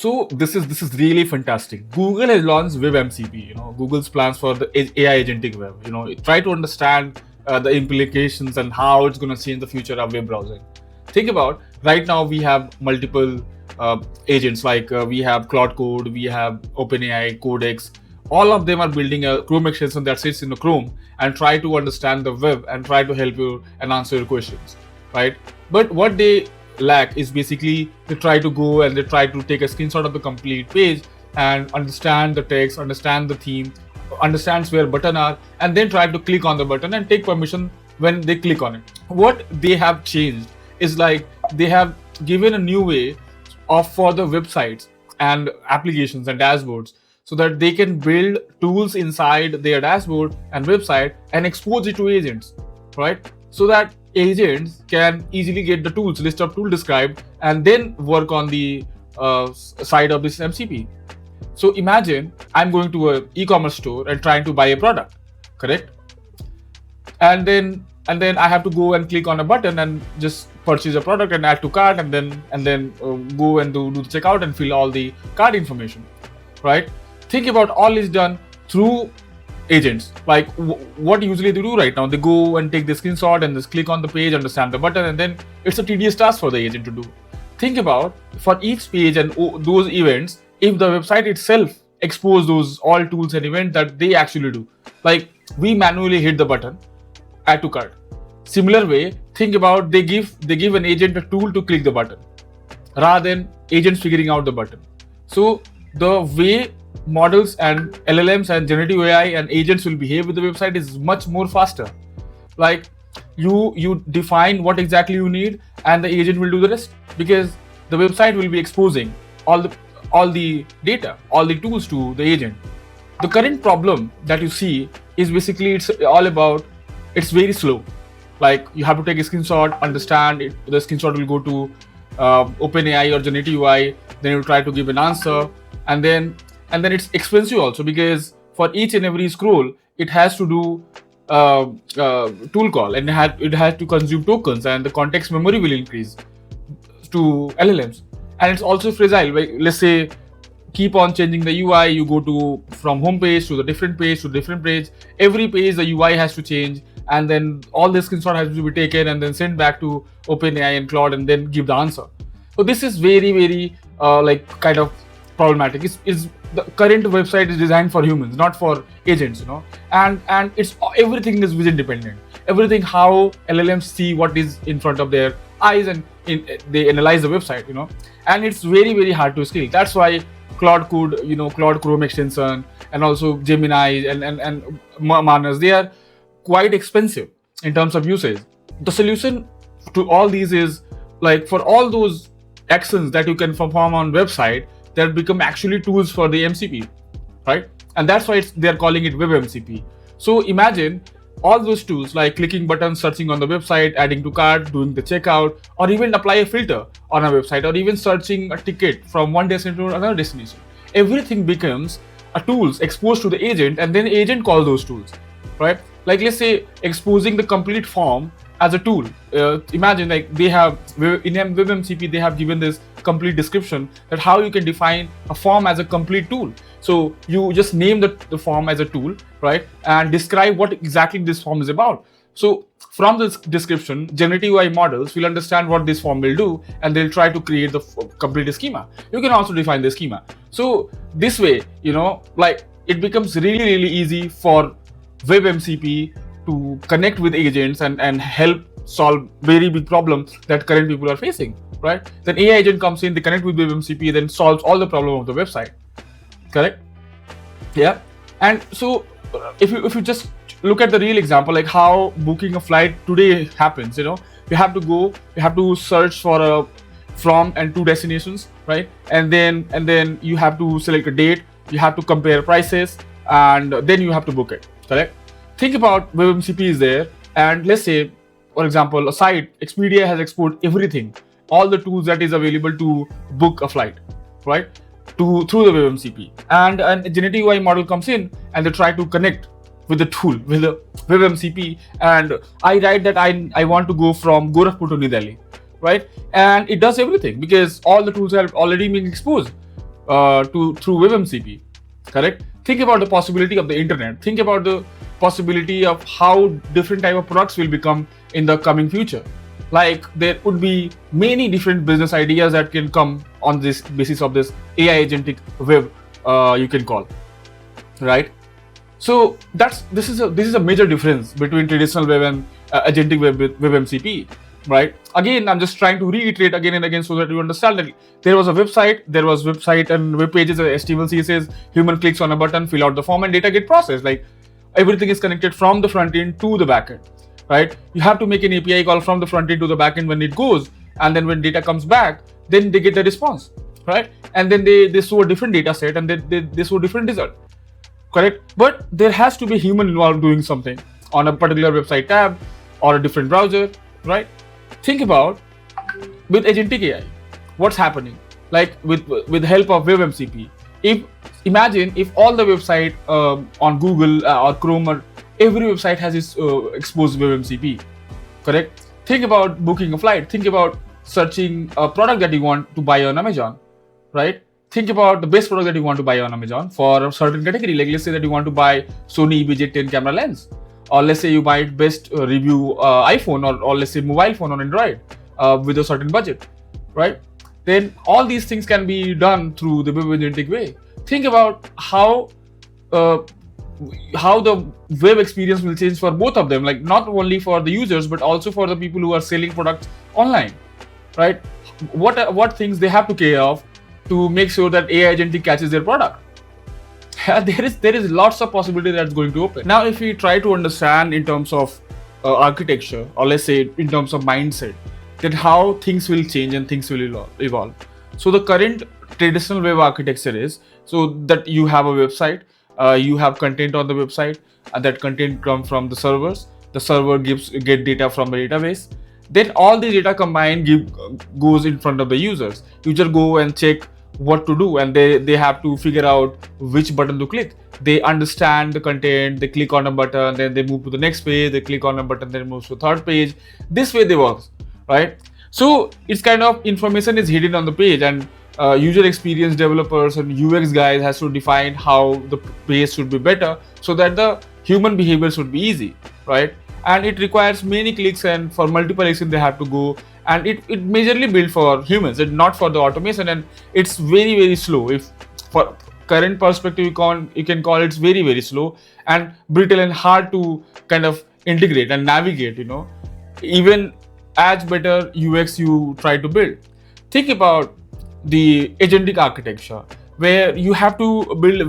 So this is really fantastic. Google has launched WebMCP. Google's plans for the AI Agentic Web. Try to understand the implications and how it's going to change the future of web browsing. Think about right now we have multiple agents like we have Cloud Code, we have OpenAI, Codex. All of them are building a Chrome extension that sits in the Chrome and try to understand the web and try to help you and answer your questions, right? But what they lack is basically they try to go and they try to take a screenshot of the complete page and understand the text, understand the theme, understands where button are, and then try to click on the button and take permission when they click on it. What they have changed is like they have given a new way of for the websites and applications and dashboards so that they can build tools inside their dashboard and website and expose it to agents, right? So that agents can easily get the tools, list of tools described, and then work on the side of this MCP. So imagine I'm going to an e-commerce store and trying to buy a product, correct? And then I have to go and click on a button and just purchase a product and add to cart, and then go and do the checkout and fill all the cart information, right? Think about all is done through agents. Like what usually they do right now, they go and take the screenshot and just click on the page, understand the button, and then it's a tedious task for the agent to do. Think about for each page and those events, if the website itself expose those all tools and events that they actually do. Like we manually hit the button, add to cart. Similar way, think about they give an agent a tool to click the button rather than agents figuring out the button. So the way models and LLMs and generative AI and agents will behave with the website is much more faster. Like you define what exactly you need and the agent will do the rest, because the website will be exposing all the data, all the tools to the agent. The current problem that you see is basically it's very slow. Like you have to take a screenshot, understand it, the screenshot will go to OpenAI or generative UI, then you try to give an answer, and then it's expensive also, because for each and every scroll it has to do tool call, and it has to consume tokens, and the context memory will increase to LLMs, and it's also fragile. Like, let's say keep on changing the UI, you go to from home page to the different page to different page, every page the UI has to change, and then all the screenshot has to be taken and then sent back to OpenAI and Cloud and then give the answer. So this is very, very like kind of problematic. Is the current website is designed for humans, not for agents, and it's everything is vision dependent. Everything how LLMs see what is in front of their eyes, and they analyze the website, and it's very, very hard to scale. That's why Cloud Code, Cloud Chrome extension, and also Gemini and Manas, they are quite expensive in terms of usage. The solution to all these is like for all those actions that you can perform on website, that become actually tools for the MCP, right? And that's why they're calling it WebMCP. So imagine all those tools like clicking buttons, searching on the website, adding to cart, doing the checkout, or even apply a filter on a website, or even searching a ticket from one destination to another destination. Everything becomes a tools exposed to the agent, and then the agent calls those tools, right? Like let's say exposing the complete form as a tool. Imagine like they have in WebMCP they have given this complete description that how you can define a form as a complete tool. So you just name the form as a tool, right, and describe what exactly this form is about. So from this description, generative AI models will understand what this form will do, and they'll try to create the complete schema. You can also define the schema. So this way, like it becomes really, really easy for WebMCP to connect with agents and help solve very big problems that current people are facing, right? Then AI agent comes in, they connect with WebMCP, then solves all the problem of the website, correct? Yeah. And so if you just look at the real example, like how booking a flight today happens, you have to search for from and to destinations, right? And then you have to select a date, you have to compare prices, and then you have to book it, correct? Think about WebMCP is there, and let's say, for example, a site, Expedia has exported everything, all the tools that is available to book a flight, right? Through the WebMCP, and a generative AI model comes in and they try to connect with the tool, with the WebMCP, and I write that I want to go from Gorakhpur to New Delhi, right? And it does everything because all the tools are already being exposed. through WebMCP. Correct? Think about the possibility of the internet. Think about the possibility of how different type of products will become in the coming future. Like there could be many different business ideas that can come on this basis of this AI agentic web, you can call, right? So this is a major difference between traditional web and agentic web with WebMCP, right? Again, I'm just trying to reiterate again and again so that you understand that there was website and web pages, HTML, CSS, human clicks on a button, fill out the form, and data get processed. Like everything is connected from the front end to the back end, right? You have to make an API call from the front end to the back end when it goes, and then when data comes back, then they get the response, right? And then they show a different data set, and they show different result. Correct? But there has to be a human involved doing something on a particular website tab or a different browser, right? Think about with agentic AI, what's happening? Like with the help of WebMCP. Imagine if all the website on Google or Chrome or every website has its exposed WebMCP. Correct? Think about booking a flight. Think about searching a product that you want to buy on Amazon, right? Think about the best product that you want to buy on Amazon for a certain category. Like let's say that you want to buy Sony EVJ10 camera lens, or let's say you buy best review iPhone, or let's say mobile phone on Android with a certain budget, right? Then all these things can be done through the web agentic way. Think about how the web experience will change for both of them, like not only for the users but also for the people who are selling products online, right? What things they have to care of to make sure that AI agentic catches their product. There is lots of possibility that's going to open. Now, if we try to understand in terms of architecture, or let's say in terms of mindset, then how things will change and things will evolve. So the current traditional web architecture is so that you have a website, you have content on the website, and that content comes from the servers. The server get data from the database. Then all the data combined goes in front of the users. User go and check what to do, and they have to figure out which button to click. They understand the content, they click on a button, then they move to the next page, they click on a button, then move to the third page. This way they work, right? So it's kind of information is hidden on the page, and user experience developers and UX guys has to define how the page should be better so that the human behavior should be easy, right? And it requires many clicks, and for multiple actions they have to go, and it majorly built for humans and not for the automation, and it's very, very slow. If for current perspective you can call it's very, very slow and brittle and hard to kind of integrate and navigate, even as better UX you try to build. Think about the agentic architecture where you have to build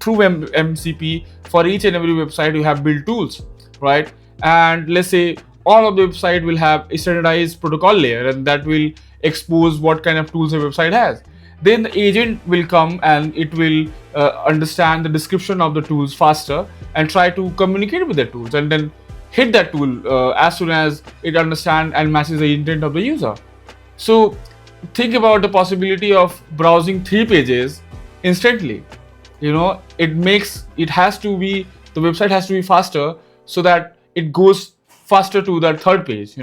through WebMCP. For each and every website you have built tools, right? And let's say all of the website will have a standardized protocol layer, and that will expose what kind of tools a website has. Then the agent will come and it will understand the description of the tools faster and try to communicate with the tools, and then hit that tool as soon as it understands and matches the intent of the user. So think about the possibility of browsing 3 pages instantly. The website has to be faster so that it goes faster to that third page,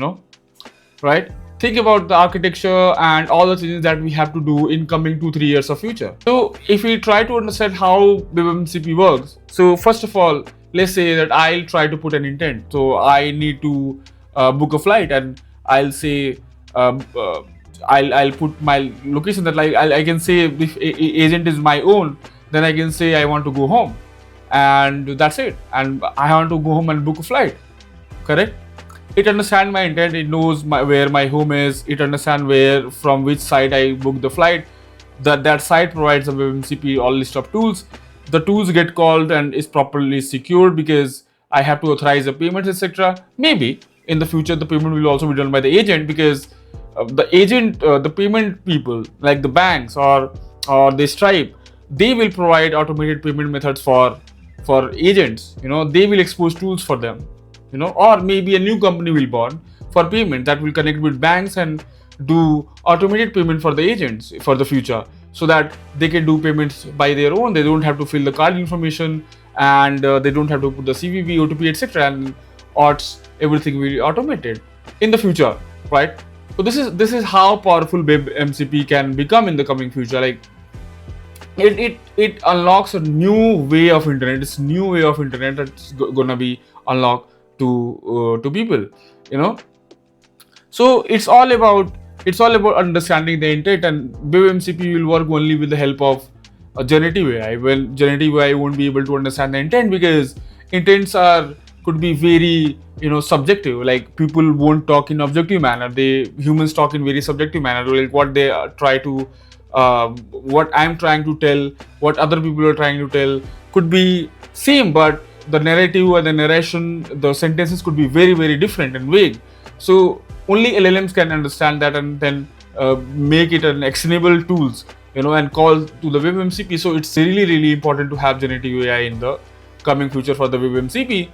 right? Think about the architecture and all the things that we have to do in coming 2-3 years of future. So if we try to understand how WebMCP works, so first of all, let's say that I'll try to put an intent. So I need to book a flight, and I'll say I'll put my location that I can say if agent is my own, then I can say I want to go home, and that's it. And I want to go home and book a flight. Correct? It understands my intent. It knows where my home is. It understands from which site I booked the flight. That site provides a WebMCP all list of tools. The tools get called and is properly secured because I have to authorize the payments, etc. Maybe in the future the payment will also be done by the agent, because the payment people like the banks or the Stripe, they will provide automated payment methods for agents. They will expose tools for them. Or maybe a new company will born for payment that will connect with banks and do automated payment for the agents for the future, so that they can do payments by their own. They don't have to fill the card information, and they don't have to put the CVV, OTP, etc. And odds, everything will be automated in the future, right? So this is how powerful WebMCP can become in the coming future. Like it unlocks a new way of internet. It's new way of internet that's gonna be unlocked to people, you know. So it's all about understanding the intent, and WebMCP will work only with the help of a generative AI. Well, generative AI won't be able to understand the intent, because intents could be very, subjective. Like, people won't talk in objective manner. Humans talk in very subjective manner. Like, what they try to, what I'm trying to tell, what other people are trying to tell could be same, but the narrative or the narration, the sentences could be very, very different and vague. So only LLMs can understand that, and then make it an actionable tools, and call to the WebMCP. So it's really, really important to have generative AI in the coming future for the WebMCP.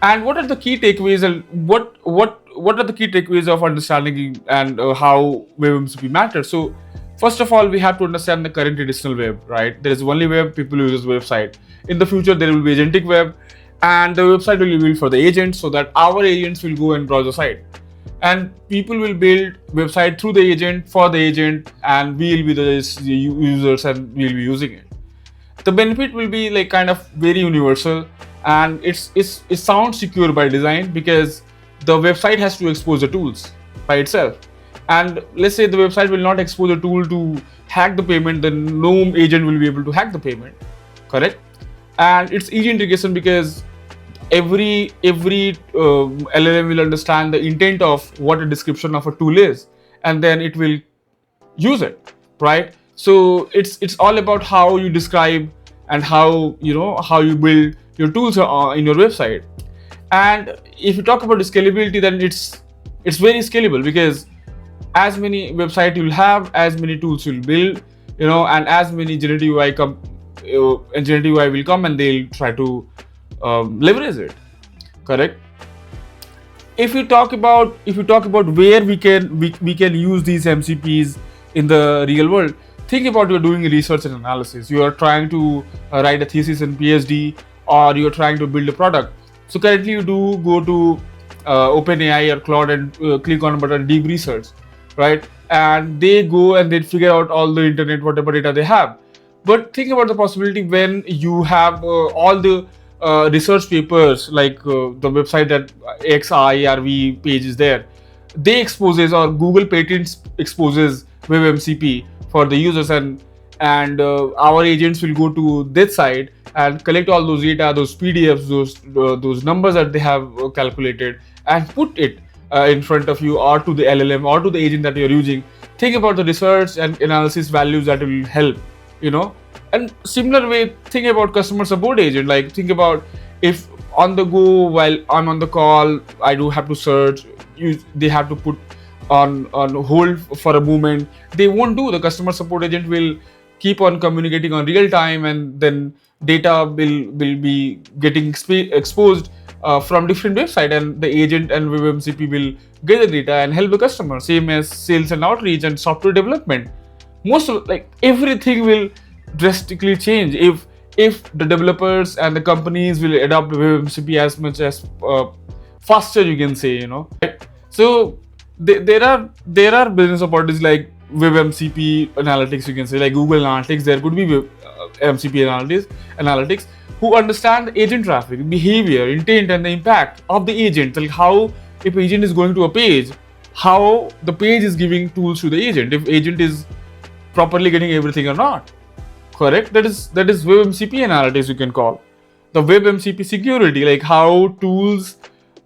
And what are the key takeaways, and what are the key takeaways of understanding and how WebMCP matters? So first of all, we have to understand the current traditional web, right? There is only web, people use website. In the future, there will be agentic web, and the website will be built for the agents, so that our agents will go and browse the site, and people will build website through the agent for the agent, and we will be the users, and we will be using it. The benefit will be like kind of very universal, and it sounds secure by design, because the website has to expose the tools by itself. And let's say the website will not expose a tool to hack the payment, then no agent will be able to hack the payment, correct? And it's easy integration, because every LLM will understand the intent of what a description of a tool is, and then it will use it, right? So it's all about how you describe, and how you build your tools in your website. And if you talk about scalability, then it's very scalable, because as many website you'll have, as many tools you'll build, and as many generative AI will come, and they'll try to leverage it, correct? If you talk about where we can use these MCPs in the real world, think about, you're doing research and analysis, you are trying to write a thesis in PhD, or you're trying to build a product. So currently you do go to OpenAI or Claude, and click on a button, deep research, right? And they go and they figure out all the internet, whatever data they have. But think about the possibility when you have all the research papers, like the website that XIRV page is there, they exposes, or Google Patents exposes WebMCP for the users, and our agents will go to that side and collect all those data, those PDFs, those numbers that they have calculated, and put it in front of you, or to the LLM, or to the agent that you're using. Think about the research and analysis values that will help, and similar way, think about customer support agent. Like, think about, if on the go, while I'm on the call, I do have to search, they have to put on hold for a moment, they won't do. The customer support agent will keep on communicating on real time, and then data will be getting exposed from different website, and the agent and WebMCP will get the data and help the customer. Same as sales and outreach and software development. Most of, like, everything will drastically change if the developers and the companies will adopt WebMCP as much as faster, you can say, right? So there are business opportunities like WebMCP Analytics, you can say, like Google Analytics. There could be MCP Analytics who understand the agent traffic, behavior, intent, and the impact of the agent. Like, how, if agent is going to a page, how the page is giving tools to the agent, if agent is properly getting everything or not, correct? That is WebMCP Analytics, you can call. The WebMCP security, like how tools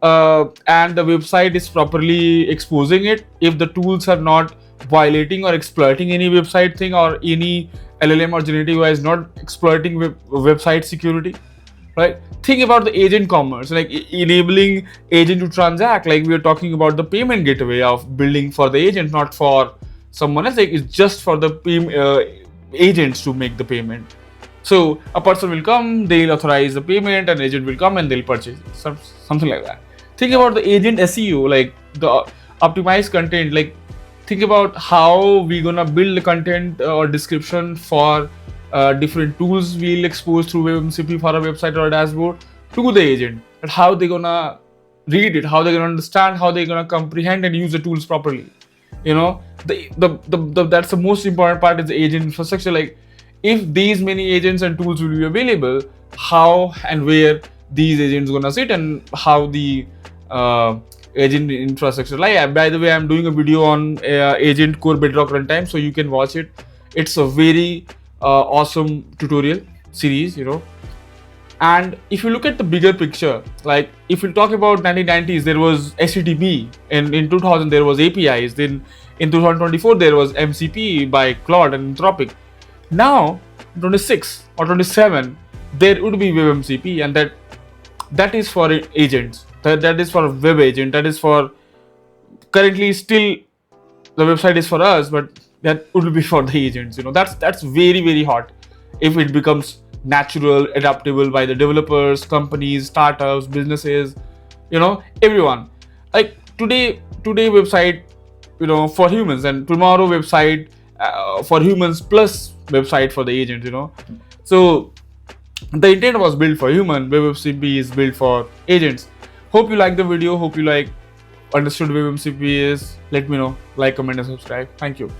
and the website is properly exposing it, if the tools are not violating or exploiting any website thing, or any LLM or generative AI is not exploiting website security, right? Think about the agent commerce, like enabling agent to transact. Like, we are talking about the payment gateway of building for the agent, not for someone else. Like, it's just for the agents to make the payment. So a person will come, they'll authorize the payment, and agent will come and they'll purchase it. Something like that. Think about the agent SEO, like the optimized content. Like, think about how we gonna build the content or description for different tools we'll expose through WebMCP for a website or a dashboard to the agent. And how they gonna read it, how they gonna understand, how they gonna comprehend and use the tools properly. That's the most important part, is the agent infrastructure. Like, if these many agents and tools will be available, how and where these agents gonna sit, and how the agent infrastructure. Like, by the way, I'm doing a video on agent core bedrock runtime, so you can watch it. It's a very awesome tutorial series, And if you look at the bigger picture, like if you talk about 1990s, there was HTTP, and in 2000 there was APIs. Then in 2024 there was MCP by Claude and Anthropic. Now 26 or 27 there would be WebMCP, and that is for agents. That is for a web agent. That is for currently still the website is for us, but that would be for the agents. That's very, very hot if it becomes natural, adaptable by the developers, companies, startups, businesses, everyone. Like today website, for humans, and tomorrow website for humans plus website for the agent. So the intent was built for human. WebMCP is built for agents. Hope you like the video. Hope you understood WebMCP is. Let me know. Like, comment, and subscribe. Thank you.